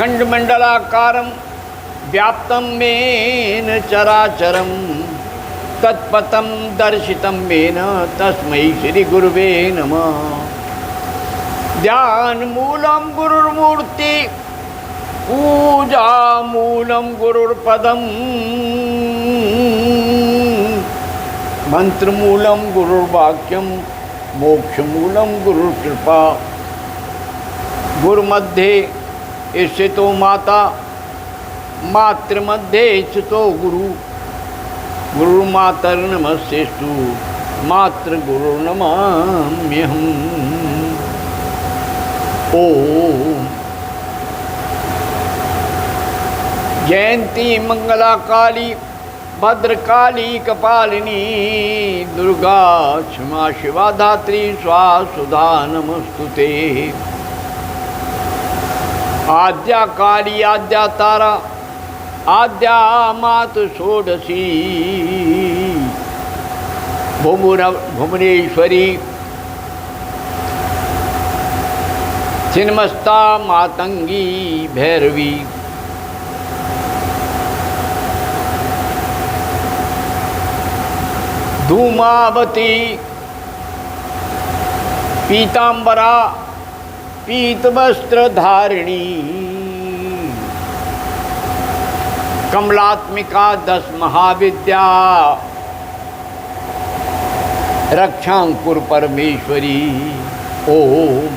अखंडमंडलाकारं व्याप्तं येन चराचरं तत्पथं दर्शितं येन तस्मै श्रीगुरुवे नमः। ध्यानमूलं गुरुर्मूर्ति पूजामूलं गुरुर्पदं मंत्रमूलं गुरुर्वाक्यं मोक्षमूलं गुरुर्कृपा। गुरुमध्ये स्थितो माता मातृमध्ये स्थितो गुरु गुरुर्मातर्नमस्तेस्तु मातृगुरुर्नमाम्यहम्। ओम जयंती मंगला काली भद्रकाली कपालिनी दुर्गा क्षमा शिवा धात्री स्वासुधा नमस्तुते। आद्या काली आद्या तारा आद्या मातु षोडशी भुवनेश्वरी छिन्नमस्ता मातंगी भैरवी। धूमावती पीतांबरा पीतवस्त्रधारिणी कमलात्मिका 10 महाविद्या रक्षांकुर परमेश्वरी। ओम।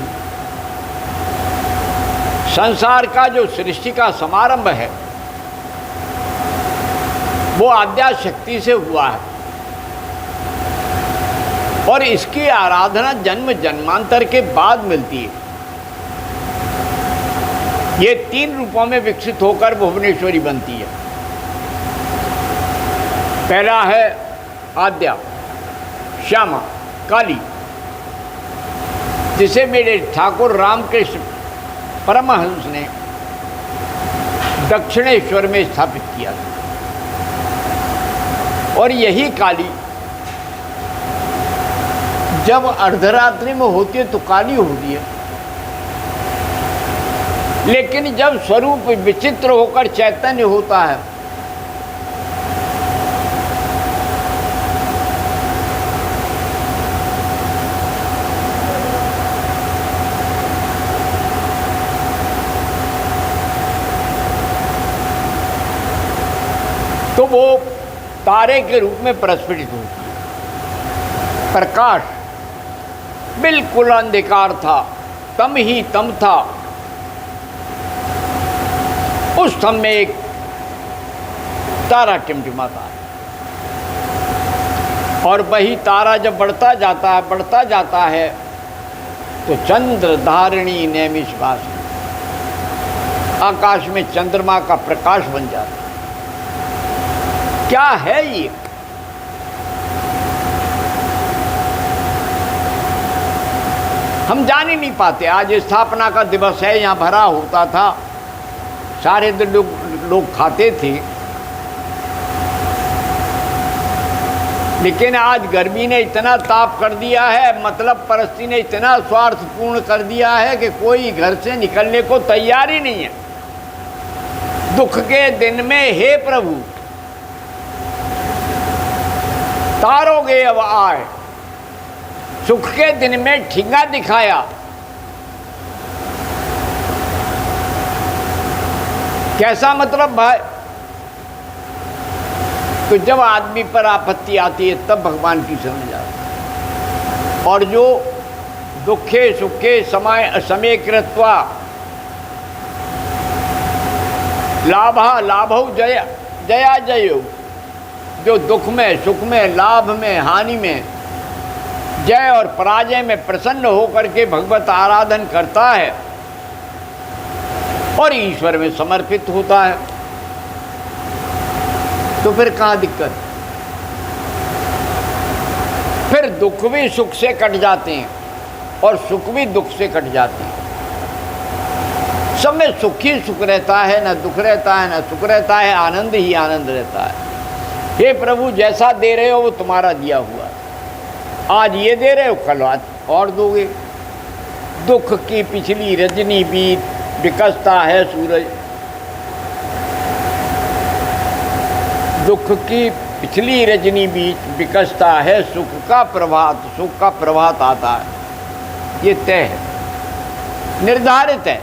संसार का जो सृष्टि का समारंभ है वो आद्या शक्ति से हुआ है और इसकी आराधना जन्म जन्मांतर के बाद मिलती है। ये 3 रूपों में विकसित होकर भुवनेश्वरी बनती है। पहला है आद्या श्यामा काली, जिसे मेरे ठाकुर रामकृष्ण परमहंस ने दक्षिणेश्वर में स्थापित किया था। और यही काली जब अर्धरात्रि में होती है तो काली होती है, लेकिन जब स्वरूप विचित्र होकर चैतन्य होता है तो वो तारे के रूप में प्रस्फुटित होती है। प्रकाश बिल्कुल अंधकार था, तम ही तम था। उस तम में एक तारा टिमटिमाता है और वही तारा जब बढ़ता जाता है तो चंद्र धारिणी नैमिषवास आकाश में चंद्रमा का प्रकाश बन जाता है। क्या है ये? हम जान ही नहीं पाते। आज स्थापना का दिवस है, यहाँ भरा होता था, सारे दिन लोग खाते थे, लेकिन आज गर्मी ने इतना ताप कर दिया है, मतलब परस्ती ने इतना स्वार्थपूर्ण कर दिया है कि कोई घर से निकलने को तैयार ही नहीं है। दुख के दिन में हे प्रभु तारोगे अब आए, सुख के दिन में ठिंगा दिखाया। कैसा मतलब भाई? तो जब आदमी पर आपत्ति आती है तब भगवान की समझ आती है। और जो दुखे सुखे समय कृत्वा लाभौ जया जयो, जो दुख में सुख में लाभ में हानि में जय और पराजय में प्रसन्न होकर के भगवत आराधन करता है और ईश्वर में समर्पित होता है, तो फिर कहाँ दिक्कत? फिर दुख भी सुख से कट जाते हैं और सुख भी दुख से कट जाते हैं। सब में सुख ही सुख रहता है, न दुख रहता है, न सुख रहता है, आनंद ही आनंद रहता है। हे प्रभु, जैसा दे रहे हो वो तुम्हारा दिया हुआ है। आज ये दे रहे हो, कल आज और दोगे। दुख की पिछली रजनी बीत विकसता है सूरज, दुख की पिछली रजनी बीच विकसता है सुख का प्रभात, सुख का प्रभात आता है। ये तय है, निर्धारित है।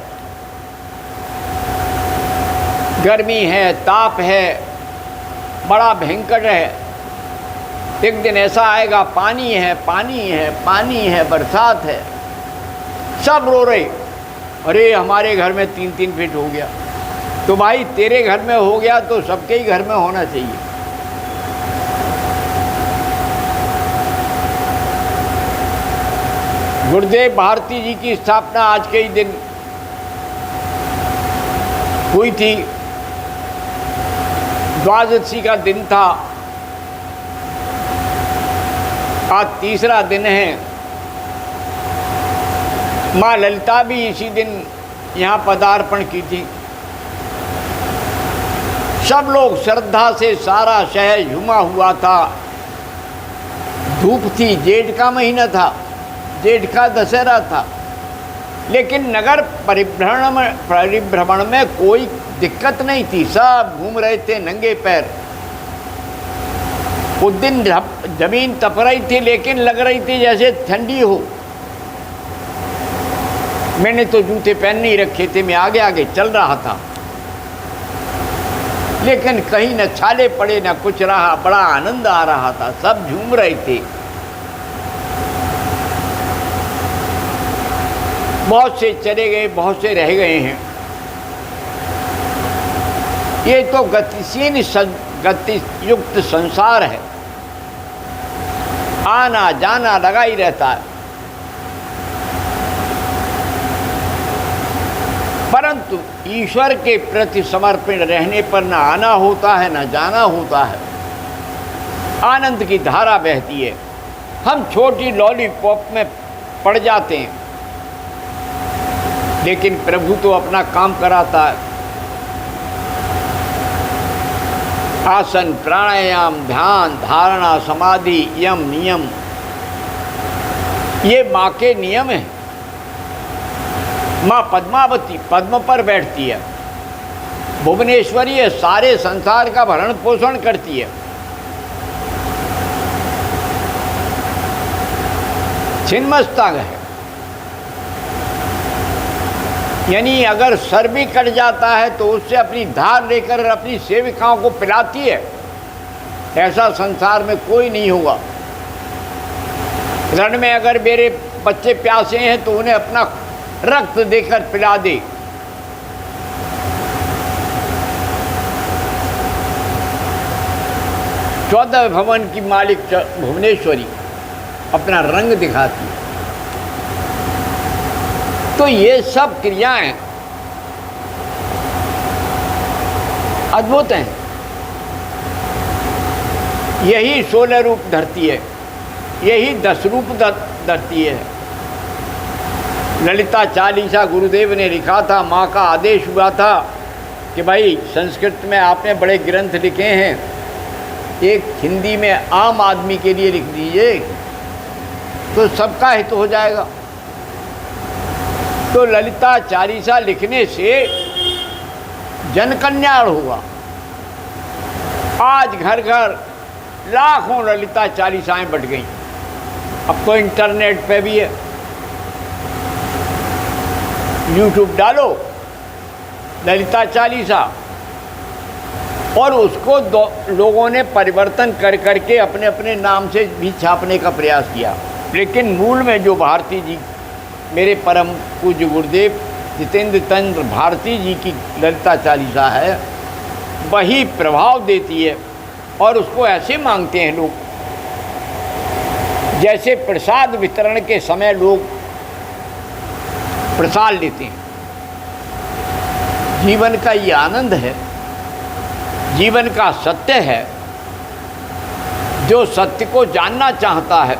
गर्मी है, ताप है, बड़ा भयंकर है, एक दिन ऐसा आएगा पानी है, पानी है, पानी है, बरसात है, सब रो रहे, अरे हमारे घर में 3-3 फीट हो गया। तो भाई तेरे घर में हो गया तो सबके ही घर में होना चाहिए। गुरुदेव भारती जी की स्थापना आज के ही दिन हुई थी, द्वादशी का दिन था, आज तीसरा दिन है। माँ ललिता भी इसी दिन यहाँ पदार्पण की थी। सब लोग श्रद्धा से, सारा शहर झूमा हुआ था। धूप थी, जेठ का महीना था, जेठ का दशहरा था, लेकिन नगर परिभ्रमण में कोई दिक्कत नहीं थी, सब घूम रहे थे नंगे पैर। उस दिन जमीन तप रही थी, लेकिन लग रही थी जैसे ठंडी हो। मैंने तो जूते पहन नहीं रखे थे, मैं आगे आगे चल रहा था, लेकिन कहीं न छाले पड़े न कुछ रहा, बड़ा आनंद आ रहा था, सब झूम रहे थे। बहुत से चले गए, बहुत से रह गए हैं। ये तो गतिशील गतियुक्त संसार है, आना जाना लगा ही रहता है। परंतु ईश्वर के प्रति समर्पित रहने पर न आना होता है न जाना होता है, आनंद की धारा बहती है। हम छोटी लॉलीपॉप में पड़ जाते हैं, लेकिन प्रभु तो अपना काम कराता है। आसन, प्राणायाम, ध्यान, धारणा, समाधि, यम, नियम, ये माँ के नियम हैं। माँ पद्मावती पद्म पर बैठती है, भुवनेश्वरी है, सारे संसार का भरण पोषण करती है। छिन्नमस्तांग है, यानी अगर सर भी कट जाता है तो उससे अपनी धार लेकर अपनी सेविकाओं को पिलाती है। ऐसा संसार में कोई नहीं होगा। रण में अगर मेरे बच्चे प्यासे हैं तो उन्हें अपना रक्त देकर पिला दे। चौदह भवन की मालिक भुवनेश्वरी अपना रंग दिखाती है। तो ये सब क्रियाएं अद्भुत हैं। यही 16 रूप धरती है, यही 10 रूप धरती है। ललिता चालीसा गुरुदेव ने लिखा था, माँ का आदेश हुआ था कि भाई संस्कृत में आपने बड़े ग्रंथ लिखे हैं, एक हिंदी में आम आदमी के लिए लिख दीजिए तो सबका हित हो जाएगा। तो ललिता चालीसा लिखने से जन कल्याण हुआ। आज घर घर लाखों ललिता चालीसाएं बट गई। अब तो इंटरनेट पे भी है, यूट्यूब डालो ललिता चालीसा, और उसको लोगों ने परिवर्तन कर करके अपने अपने नाम से भी छापने का प्रयास किया। लेकिन मूल में जो भारती जी, मेरे परम पूज्य गुरुदेव जितेंद्र चंद्र भारती जी की ललिता चालीसा है, वही प्रभाव देती है। और उसको ऐसे मांगते हैं लोग जैसे प्रसाद वितरण के समय लोग प्रसाद लेते हैं। जीवन का ये आनंद है, जीवन का सत्य है। जो सत्य को जानना चाहता है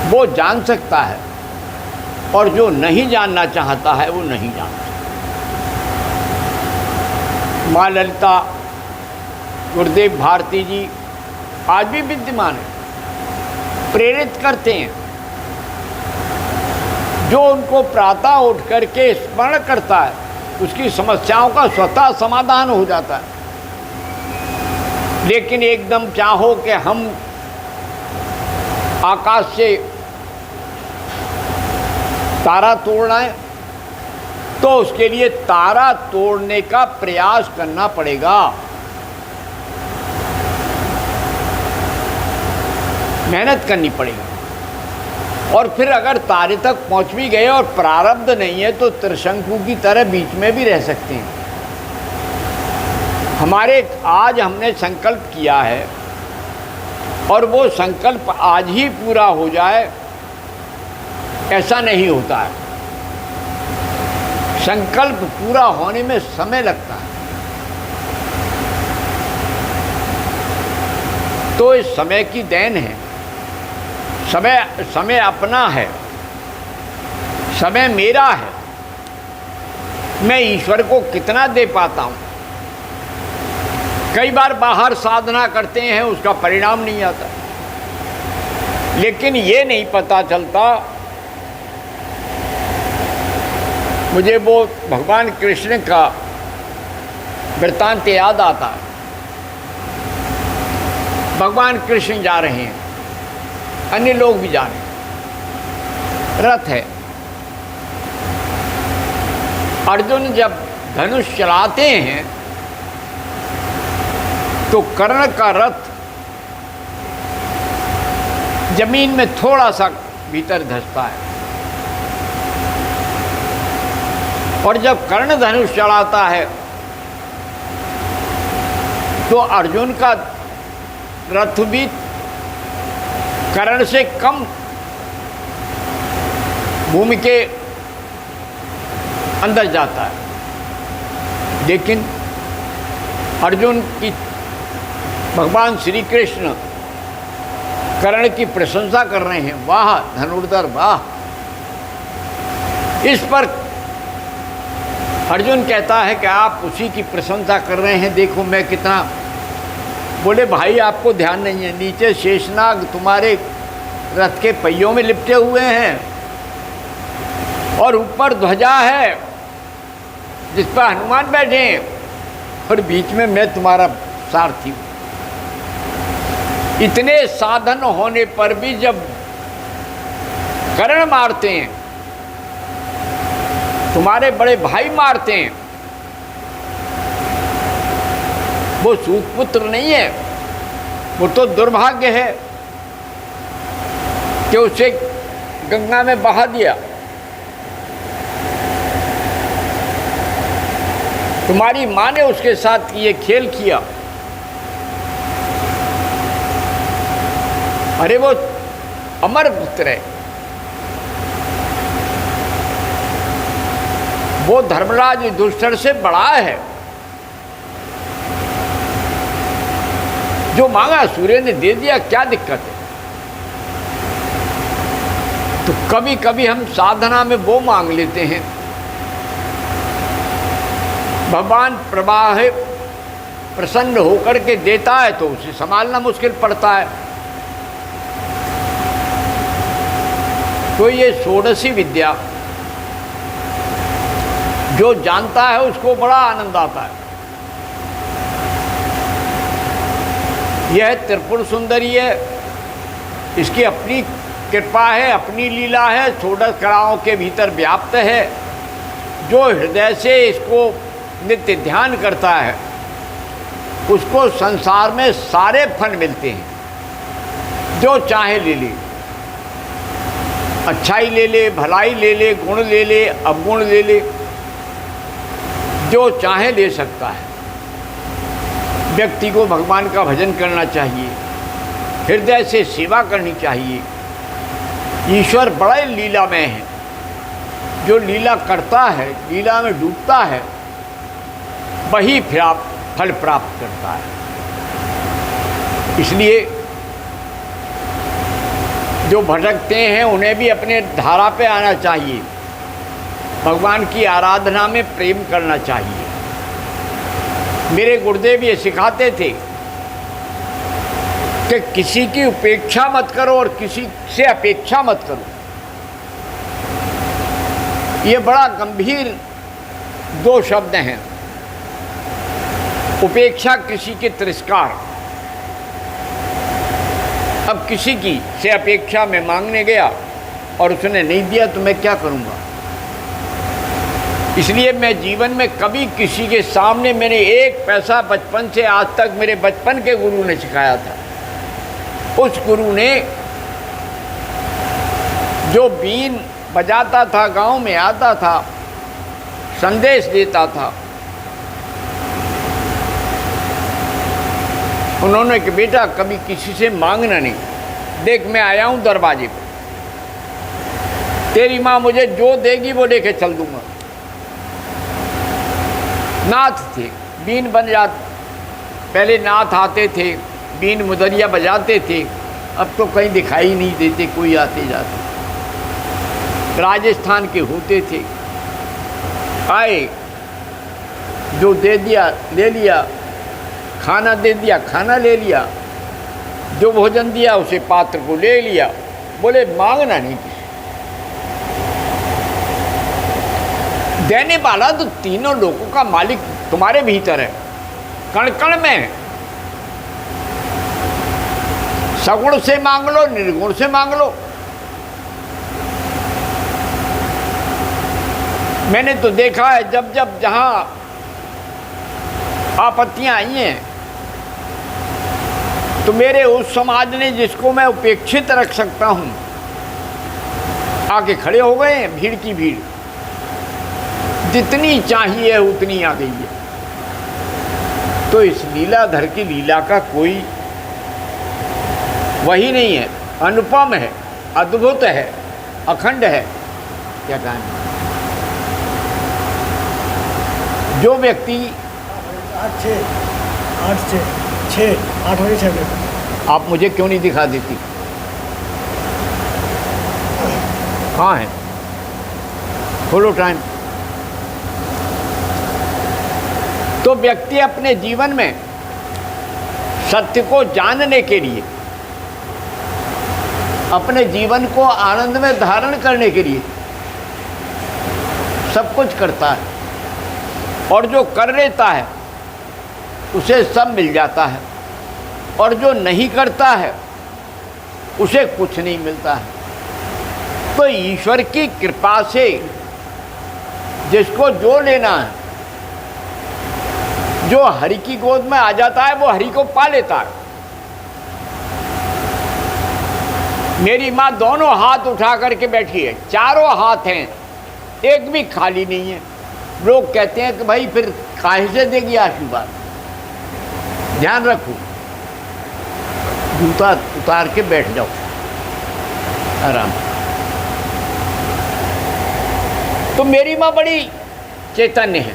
वो जान सकता है, और जो नहीं जानना चाहता है वो नहीं जान सकता। माँ ललिता, गुरुदेव भारती जी आज भी विद्यमान है, प्रेरित करते हैं। जो उनको प्रातः उठ करके स्मरण करता है उसकी समस्याओं का स्वतः समाधान हो जाता है। लेकिन एकदम चाहो कि हम आकाश से तारा तोड़ना है तो उसके लिए तारा तोड़ने का प्रयास करना पड़ेगा, मेहनत करनी पड़ेगी। और फिर अगर तारे तक पहुंच भी गए और प्रारब्ध नहीं है तो त्रिशंकु की तरह बीच में भी रह सकते हैं। हमारे आज हमने संकल्प किया है और वो संकल्प आज ही पूरा हो जाए ऐसा नहीं होता है। संकल्प पूरा होने में समय लगता है। तो इस समय की देन है। समय अपना है, समय मेरा है। मैं ईश्वर को कितना दे पाता हूँ। कई बार बाहर साधना करते हैं उसका परिणाम नहीं आता, लेकिन ये नहीं पता चलता। मुझे वो भगवान कृष्ण का वृत्तांत याद आता है। भगवान कृष्ण जा रहे हैं, अन्य लोग भी जा रहे हैं, रथ है। अर्जुन जब धनुष चलाते हैं तो कर्ण का रथ जमीन में थोड़ा सा भीतर धंसता है, और जब कर्ण धनुष चलाता है तो अर्जुन का रथ भी कर्ण से कम भूमि के अंदर जाता है। लेकिन अर्जुन की भगवान श्री कृष्ण कर्ण की प्रशंसा कर रहे हैं, वाह धनुर्धर वाह। इस पर अर्जुन कहता है कि आप उसी की प्रशंसा कर रहे हैं, देखो मैं कितना। बोले भाई आपको ध्यान नहीं है, नीचे शेषनाग तुम्हारे रथ के पहियों में लिपटे हुए हैं और ऊपर ध्वजा है जिस पर हनुमान बैठे हैं और बीच में मैं तुम्हारा सारथी हूँ। इतने साधन होने पर भी जब कर्ण मारते हैं, तुम्हारे बड़े भाई मारते हैं, वो सूतपुत्र नहीं है, वो तो दुर्भाग्य है कि उसे गंगा में बहा दिया। तुम्हारी माँ ने उसके साथ ये खेल किया। अरे वो अमर पुत्र है, वो धर्मराज युधिष्ठिर से बड़ा है। जो मांगा सूर्य ने दे दिया, क्या दिक्कत है। तो कभी कभी हम साधना में वो मांग लेते हैं, भगवान प्रवाह प्रसन्न होकर के देता है तो उसे संभालना मुश्किल पड़ता है। तो ये षोडशी विद्या जो जानता है उसको बड़ा आनंद आता है। यह त्रिपुर सुंदरी है, इसकी अपनी कृपा है, अपनी लीला है, षोडश कलाओं के भीतर व्याप्त है। जो हृदय से इसको नित्य ध्यान करता है उसको संसार में सारे फल मिलते हैं। जो चाहे ले ले, अच्छाई ले ले, भलाई ले ले, गुण ले ले, अवगुण ले ले, जो चाहे ले सकता है। व्यक्ति को भगवान का भजन करना चाहिए, हृदय से सेवा करनी चाहिए। ईश्वर बड़े लीलामय है, जो लीला करता है, लीला में डूबता है, वही फल प्राप्त करता है। इसलिए जो भटकते हैं उन्हें भी अपने धारा पे आना चाहिए, भगवान की आराधना में प्रेम करना चाहिए। मेरे गुरुदेव ये सिखाते थे कि किसी की उपेक्षा मत करो और किसी से अपेक्षा मत करो। ये बड़ा गंभीर दो शब्द हैं। उपेक्षा, किसी के तिरस्कार। अब किसी की से अपेक्षा में मांगने गया और उसने नहीं दिया तो मैं क्या करूँगा। इसलिए मैं जीवन में कभी किसी के सामने, मैंने एक पैसा बचपन से आज तक मेरे बचपन के गुरु ने सिखाया था। उस गुरु ने जो बीन बजाता था, गांव में आता था, संदेश देता था, उन्होंने कि बेटा कभी किसी से मांगना नहीं। देख मैं आया हूं दरवाजे पे, तेरी माँ मुझे जो देगी वो लेके चल दूंगा। नाथ थे, बीन बन जाते, पहले नाथ आते थे, बीन मुदरिया बजाते थे, अब तो कहीं दिखाई नहीं देते, कोई आते जाते। राजस्थान के होते थे, आए जो दे दिया ले लिया, खाना दे दिया खाना ले लिया, जो भोजन दिया उसे पात्र को ले लिया, बोले मांगना नहीं। देने वाला तो तीनों लोगों का मालिक तुम्हारे भीतर है, कण कण में है। सगुण से मांग लो, निर्गुण से मांग लो। मैंने तो देखा है जब जब जहां आपत्तियां आई हैं तो मेरे उस समाज ने जिसको मैं उपेक्षित रख सकता हूं आके खड़े हो गए हैं। भीड़ की भीड़, जितनी चाहिए उतनी आ गई है। तो इस लीलाधर की लीला का कोई वही नहीं है, अनुपम है, अद्भुत है, अखंड है। क्या कहना जो व्यक्ति 8 बजे 6 आप मुझे क्यों नहीं दिखा देती? कहाँ है? खोलो टाइम। तो व्यक्ति अपने जीवन में सत्य को जानने के लिए, अपने जीवन को आनंद में धारण करने के लिए सब कुछ करता है, और जो कर लेता है उसे सब मिल जाता है, और जो नहीं करता है उसे कुछ नहीं मिलता है। तो ईश्वर की कृपा से जिसको जो लेना है, जो हरि की गोद में आ जाता है वो हरि को पा लेता है। मेरी माँ दोनों हाथ उठा करके बैठी है, चारों हाथ हैं, एक भी खाली नहीं है। लोग कहते हैं कि भाई फिर काहे से देगी आशीर्वाद। ध्यान रखो, जूता उतार के बैठ जाओ आराम। तो मेरी माँ बड़ी चैतन्य है।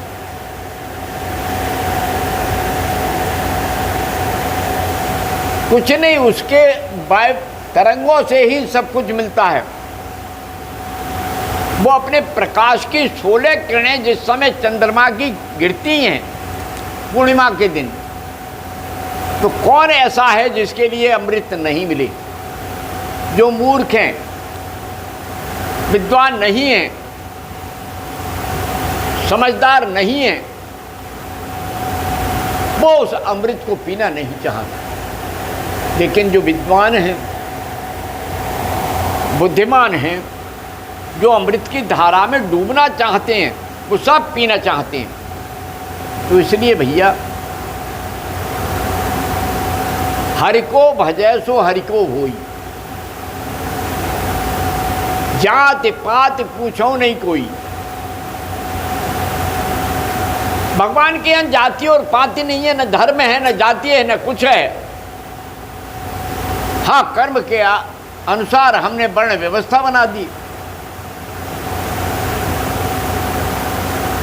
कुछ नहीं, उसके वायु तरंगों से ही सब कुछ मिलता है। वो अपने प्रकाश की 16 किरणें जिस समय चंद्रमा की गिरती हैं पूर्णिमा के दिन, तो कौन ऐसा है जिसके लिए अमृत नहीं मिले? जो मूर्ख हैं, विद्वान नहीं हैं, समझदार नहीं हैं, वो उस अमृत को पीना नहीं चाहते। लेकिन जो विद्वान हैं, बुद्धिमान हैं, जो अमृत की धारा में डूबना चाहते हैं, वो सब पीना चाहते हैं। तो इसलिए भैया, हरि को भजै सो हरि को होई, जात पात पूछो नहीं कोई। भगवान के यहाँ जाति और पाति नहीं है, न धर्म है, न जाति है, न कुछ है। हाँ, कर्म के अनुसार हमने वर्ण व्यवस्था बना दी।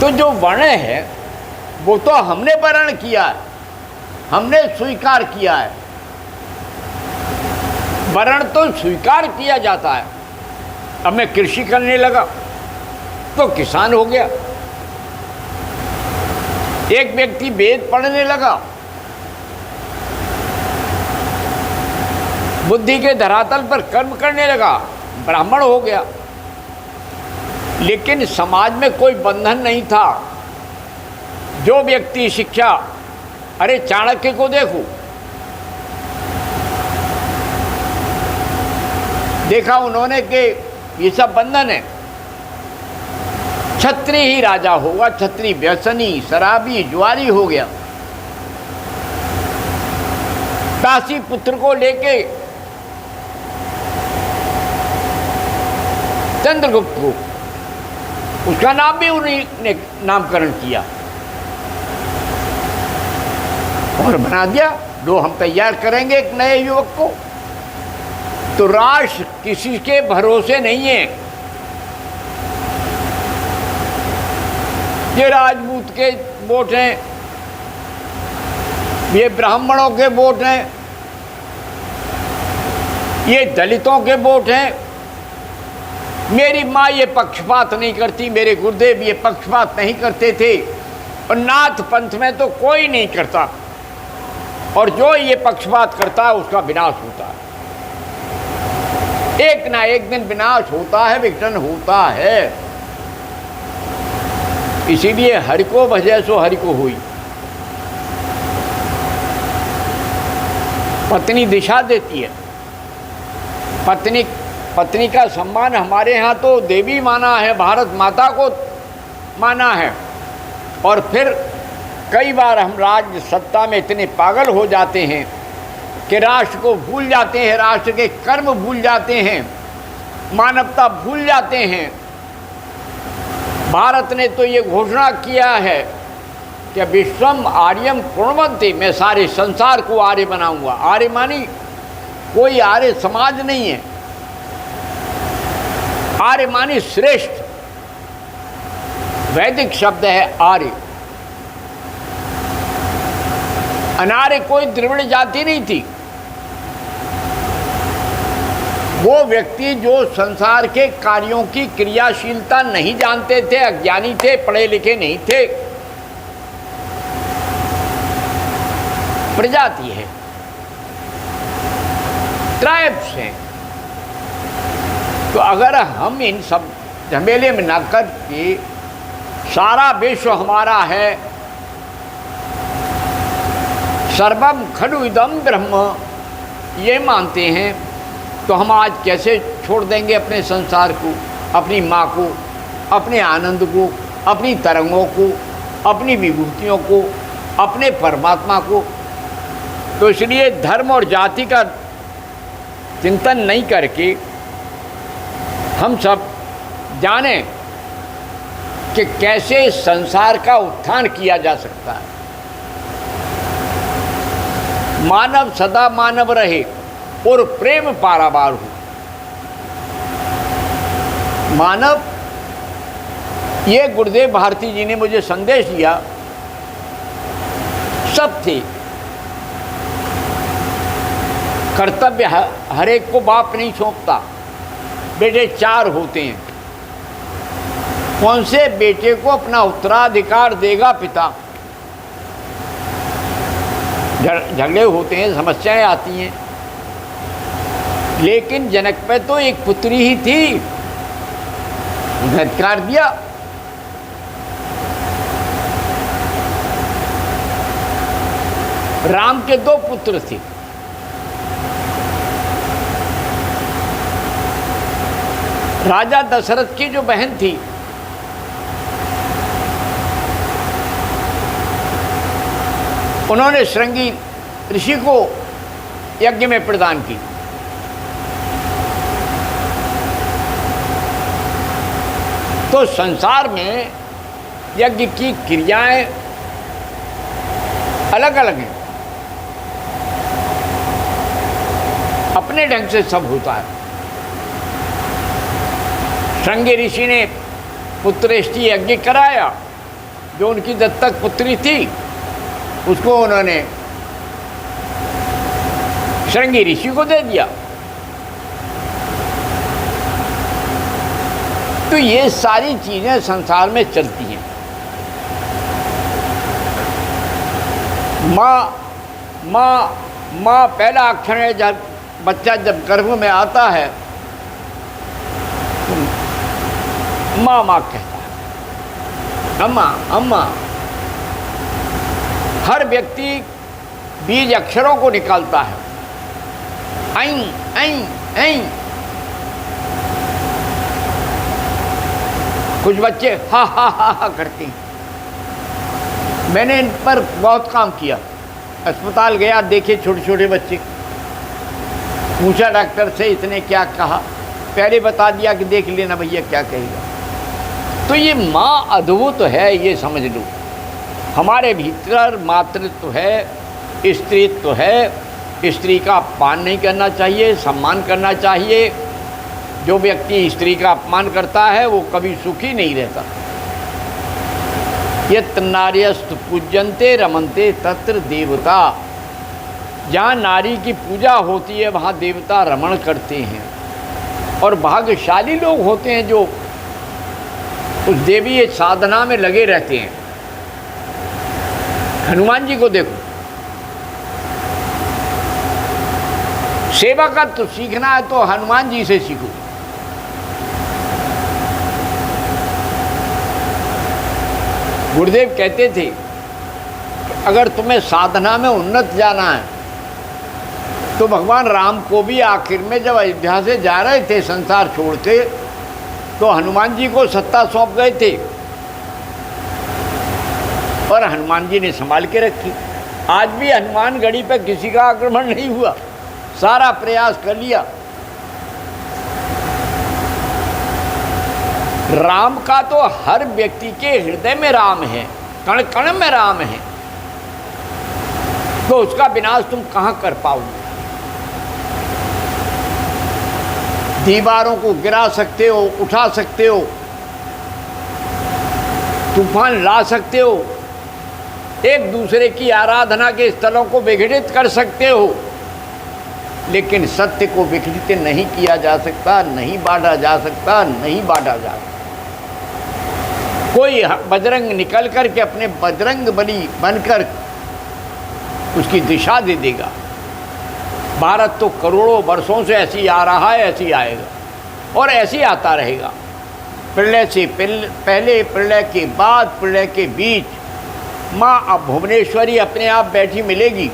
तो जो वर्ण है वो तो हमने वर्ण किया है, हमने स्वीकार किया है। वर्ण तो स्वीकार किया जाता है। अब मैं कृषि करने लगा तो किसान हो गया। एक व्यक्ति वेद पढ़ने लगा, बुद्धि के धरातल पर कर्म करने लगा, ब्राह्मण हो गया। लेकिन समाज में कोई बंधन नहीं था। जो व्यक्ति शिक्षा, अरे चाणक्य को देखो, देखा उन्होंने कि ये सब बंधन है। क्षत्रिय ही राजा होगा, क्षत्रिय व्यसनी, शराबी, जुआरी हो गया। काशी पुत्र को लेके चंद्रगुप्त को, उसका नाम भी उन्हीं ने नामकरण किया और बना दिया, जो हम तैयार करेंगे एक नए युवक को। तो राष्ट्र किसी के भरोसे नहीं है। ये राजपूत के वोट हैं, ये ब्राह्मणों के वोट हैं, ये दलितों के वोट हैं। मेरी माँ ये पक्षपात नहीं करती, मेरे गुरुदेव ये पक्षपात नहीं करते थे, और नाथ पंथ में तो कोई नहीं करता, और जो ये पक्षपात करता है उसका विनाश होता है। एक ना एक दिन विनाश होता है, विघटन होता है। इसीलिए हरि को भजै सो हरि को हुई। पत्नी दिशा देती है। पत्नी का सम्मान हमारे यहाँ तो देवी माना है, भारत माता को माना है। और फिर कई बार हम राज्य सत्ता में इतने पागल हो जाते हैं कि राष्ट्र को भूल जाते हैं, राष्ट्र के कर्म भूल जाते हैं, मानवता भूल जाते हैं। भारत ने तो ये घोषणा किया है कि विश्वम आर्यम कुर्वन्ति, मैं सारे संसार को आर्य बनाऊंगा। आर्य मानी कोई आर्य समाज नहीं है, आर्य मानी श्रेष्ठ। वैदिक शब्द है आर्य। अनार्य कोई द्रविड़ जाति नहीं थी। वो व्यक्ति जो संसार के कार्यों की क्रियाशीलता नहीं जानते थे, अज्ञानी थे, पढ़े लिखे नहीं थे, प्रजाति है, ट्राइब्स हैं। तो अगर हम इन सब झमेले में न करके सारा विश्व हमारा है, सर्वम खलु इदं ब्रह्म, ये मानते हैं, तो हम आज कैसे छोड़ देंगे अपने संसार को, अपनी माँ को, अपने आनंद को, अपनी तरंगों को, अपनी विभूतियों को, अपने परमात्मा को। तो इसलिए धर्म और जाति का चिंतन नहीं करके हम सब जानें कि कैसे संसार का उत्थान किया जा सकता है। मानव सदा मानव रहे और प्रेम पारावार हो। मानव, ये गुरुदेव भारती जी ने मुझे संदेश दिया, सब थे। कर्तव्य हर एक को बाप नहीं सौंपता। बेटे 4 होते हैं, कौन से बेटे को अपना उत्तराधिकार देगा पिता? झगड़े होते हैं, समस्याएं आती हैं। लेकिन जनक पे तो एक पुत्री ही थी, अधिकार दिया। राम के 2 पुत्र थे, राजा दशरथ की जो बहन थी, उन्होंने श्रृंगी ऋषि को यज्ञ में प्रदान की। तो संसार में यज्ञ की क्रियाएं अलग अलग हैं, अपने ढंग से सब होता है। श्रृंगी ऋषि ने पुत्रेष्टि यज्ञ कराया, जो उनकी दत्तक पुत्री थी उसको उन्होंने श्रृंगी ऋषि को दे दिया। तो ये सारी चीजें संसार में चलती हैं। माँ पहला अक्षर है। जब बच्चा गर्भ में आता है माँ माँ कहता है, अम्मा अम्मा। हर व्यक्ति बीज अक्षरों को निकालता है, ऐं ऐं ऐं। कुछ बच्चे हा हा हा हा करते हैं। मैंने इन पर बहुत काम किया, अस्पताल गया, देखे छोटे छोटे बच्चे, पूछा डॉक्टर से इसने क्या कहा, पहले बता दिया कि देख लेना भैया क्या कहेगा। तो ये माँ अद्भुत है, ये समझ लो। हमारे भीतर मातृत्व है, स्त्रीत्व है। स्त्री का अपमान नहीं करना चाहिए, सम्मान करना चाहिए। जो व्यक्ति स्त्री का अपमान करता है वो कभी सुखी नहीं रहता। यत्र नार्यस्तु पूज्यन्ते रमन्ते तत्र देवता। जहाँ नारी की पूजा होती है वहाँ देवता रमण करते हैं। और भाग्यशाली लोग होते हैं जो उस देवी साधना में लगे रहते हैं। हनुमान जी को देखो, सेवा का तो सीखना है तो हनुमान जी से सीखो। गुरुदेव कहते थे अगर तुम्हें साधना में उन्नत जाना है तो भगवान राम को भी आखिर में जब अयोध्या से जा रहे थे संसार छोड़ के, तो हनुमान जी को सत्ता सौंप गए थे और हनुमान जी ने संभाल के रखी। आज भी हनुमान गढ़ी पर किसी का आक्रमण नहीं हुआ, सारा प्रयास कर लिया। राम का तो हर व्यक्ति के हृदय में राम है, कण कण में राम है, तो उसका विनाश तुम कहाँ कर पाओगे। दीवारों को गिरा सकते हो, उठा सकते हो, तूफान ला सकते हो, एक दूसरे की आराधना के स्थलों को विघटित कर सकते हो, लेकिन सत्य को विघटित नहीं किया जा सकता, नहीं बांटा जा सकता, नहीं बांटा जा सकता। कोई बजरंग निकल कर के अपने बजरंग बली बनकर उसकी दिशा दे देगा। भारत तो करोड़ों वर्षों से ऐसी आ रहा है, ऐसी आएगा और ऐसी आता रहेगा। प्रलय से पहले, प्रलय के बाद, प्रलय के बीच माँ अब भुवनेश्वरी अपने आप बैठी मिलेगी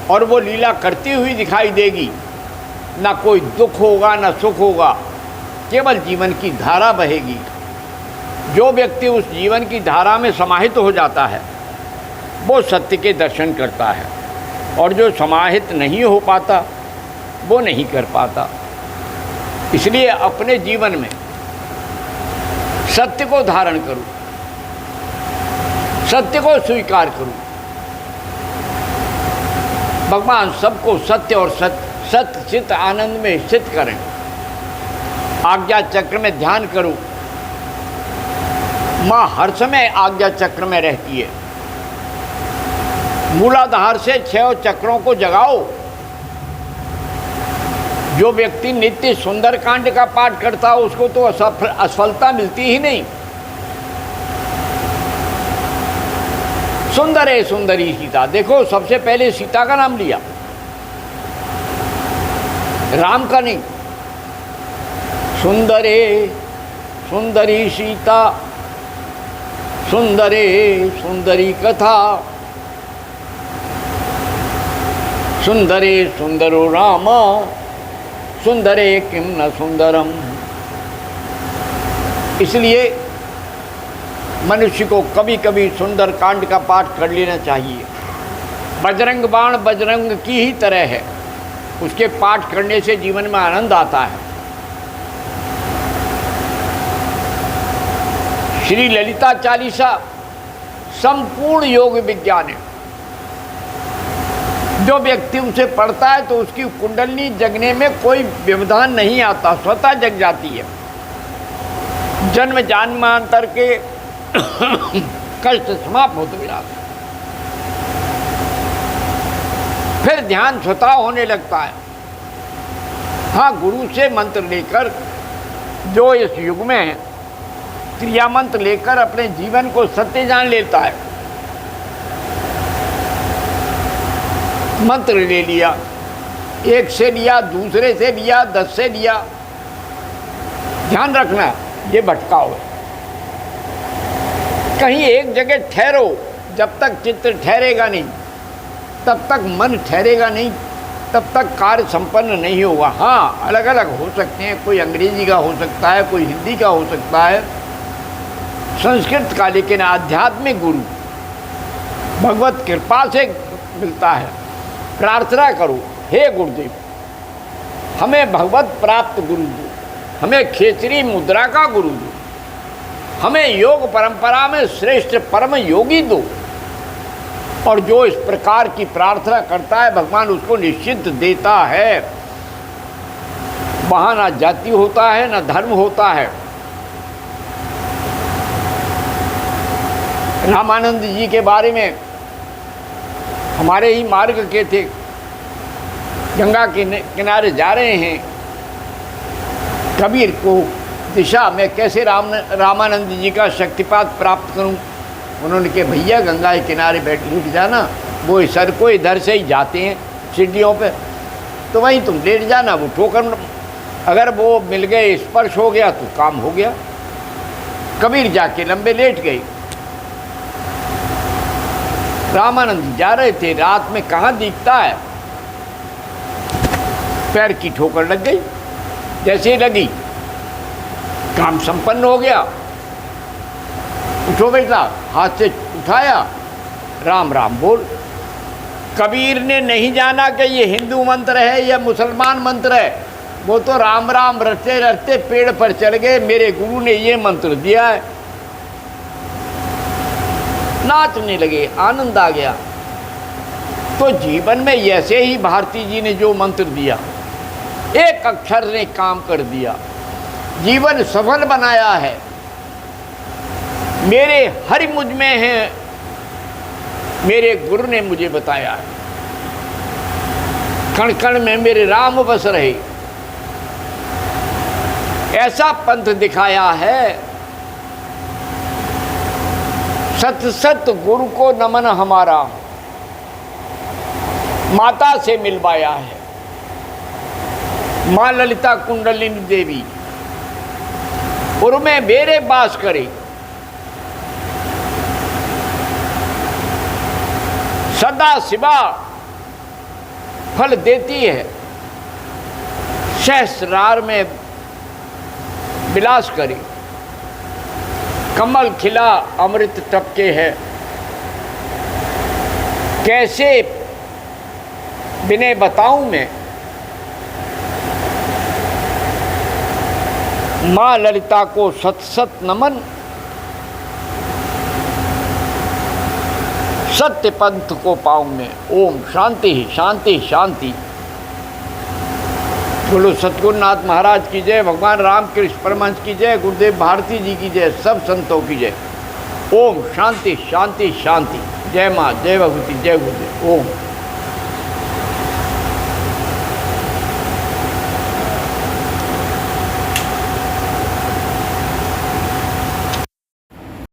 और वो लीला करती हुई दिखाई देगी। ना कोई दुख होगा, ना सुख होगा, केवल जीवन की धारा बहेगी। जो व्यक्ति उस जीवन की धारा में समाहित हो जाता है वो सत्य के दर्शन करता है, और जो समाहित नहीं हो पाता वो नहीं कर पाता। इसलिए अपने जीवन में सत्य को धारण करो, सत्य को स्वीकार करो। भगवान सबको सत्य और सत्य चित्त आनंद में स्थित करें। आज्ञा चक्र में ध्यान करो। माँ हर समय आज्ञा चक्र में रहती है। मूलाधार से 6 चक्रों को जगाओ। जो व्यक्ति नित्य सुंदरकांड का पाठ करता हो उसको तो असफलता मिलती ही नहीं। सुंदर सुंदरी सीता, देखो सबसे पहले सीता का नाम लिया, राम का नहीं। सुंदरे सुंदरी सीता, सुंदरे सुंदरी कथा, सुंदरे सुंदरो राम, सुंदरे किम न सुंदरम। इसलिए मनुष्य को कभी कभी सुंदर कांड का पाठ कर लेना चाहिए। बजरंग बाण बजरंग की ही तरह है, उसके पाठ करने से जीवन में आनंद आता है। श्री ललिता चालीसा संपूर्ण योग विज्ञान है। जो व्यक्ति उसे पढ़ता है तो उसकी कुंडली जगने में कोई व्यवधान नहीं आता, स्वतः जग जाती है। जन्म जन्मांतर के कष्ट समाप्त होते जाते, फिर ध्यान स्वतः होने लगता है। हाँ, गुरु से मंत्र लेकर, जो इस युग में है, क्रिया मंत्र लेकर अपने जीवन को सत्य जान लेता है। मंत्र ले लिया, एक से लिया, दूसरे से लिया, 10 से लिया। ध्यान रखना, ये भटकाव है। कहीं एक जगह ठहरो, जब तक चित्त ठहरेगा नहीं, तब तक मन ठहरेगा नहीं, तब तक कार्य संपन्न नहीं होगा। हाँ, अलग अलग हो सकते हैं, कोई अंग्रेजी का हो सकता है, कोई हिंदी का हो सकता है, संस्कृत का, लेकिन आध्यात्मिक गुरु भगवत कृपा से मिलता है। प्रार्थना करो, हे गुरुदेव हमें भगवत प्राप्त गुरु दो, हमें खेचरी मुद्रा का गुरु दो, हमें योग परंपरा में श्रेष्ठ परम योगी दो। और जो इस प्रकार की प्रार्थना करता है भगवान उसको निश्चित देता है। वहाँ ना जाति होता है ना धर्म होता है। रामानंद जी के बारे में हमारे ही मार्ग के थे, गंगा के किनारे जा रहे हैं, कबीर को दिशा मैं कैसे रामानंद जी का शक्तिपात प्राप्त करूं। उन्होंने कहा भैया गंगा के किनारे लेट जाना, वो सर को इधर से ही जाते हैं सीढ़ियों पे, तो वहीं तुम लेट जाना, वो ठोकर अगर वो मिल गए, स्पर्श हो गया तो काम हो गया। कबीर जाके लंबे लेट गए। रामानंद जी जा रहे थे, रात में कहाँ दिखता है, पैर की ठोकर लग गई। जैसे ही लगी काम संपन्न हो गया। उठो बेटा, हाथ से उठाया, राम राम बोल। कबीर ने नहीं जाना कि ये हिंदू मंत्र है या मुसलमान मंत्र है, वो तो राम राम रटते रटते पेड़ पर चढ़ गए। मेरे गुरु ने ये मंत्र दिया है, नाचने लगे, आनंद आ गया। तो जीवन में ऐसे ही भारती जी ने जो मंत्र दिया, एक अक्षर ने काम कर दिया, जीवन सफल बनाया है। मेरे हरि मुझ में है, मेरे गुरु ने मुझे बताया है। कण कण में मेरे राम बस रहे, ऐसा पंथ दिखाया है। सत सत गुरु को नमन हमारा, माता से मिलवाया है। माँ ललिता कुंडलिनी देवी उर्मे मेरे बास करे, सदा शिवा फल देती है। सहस्रार में विलास करे, कमल खिला अमृत टपके है। कैसे बिने बताऊं मैं, माँ ललिता को सत सत नमन। सत्य पंथ को पाऊं मैं। ओम शांति शांति शांति। बोलो सतगुरुनाथ महाराज की जय, भगवान रामकृष्ण परमहंस की जय, गुरुदेव भारती जी की जय, सब संतों की जय। ओम शांति शांति शांति। जय माँ, जय भगवती, जय गुरुदेव। ओम।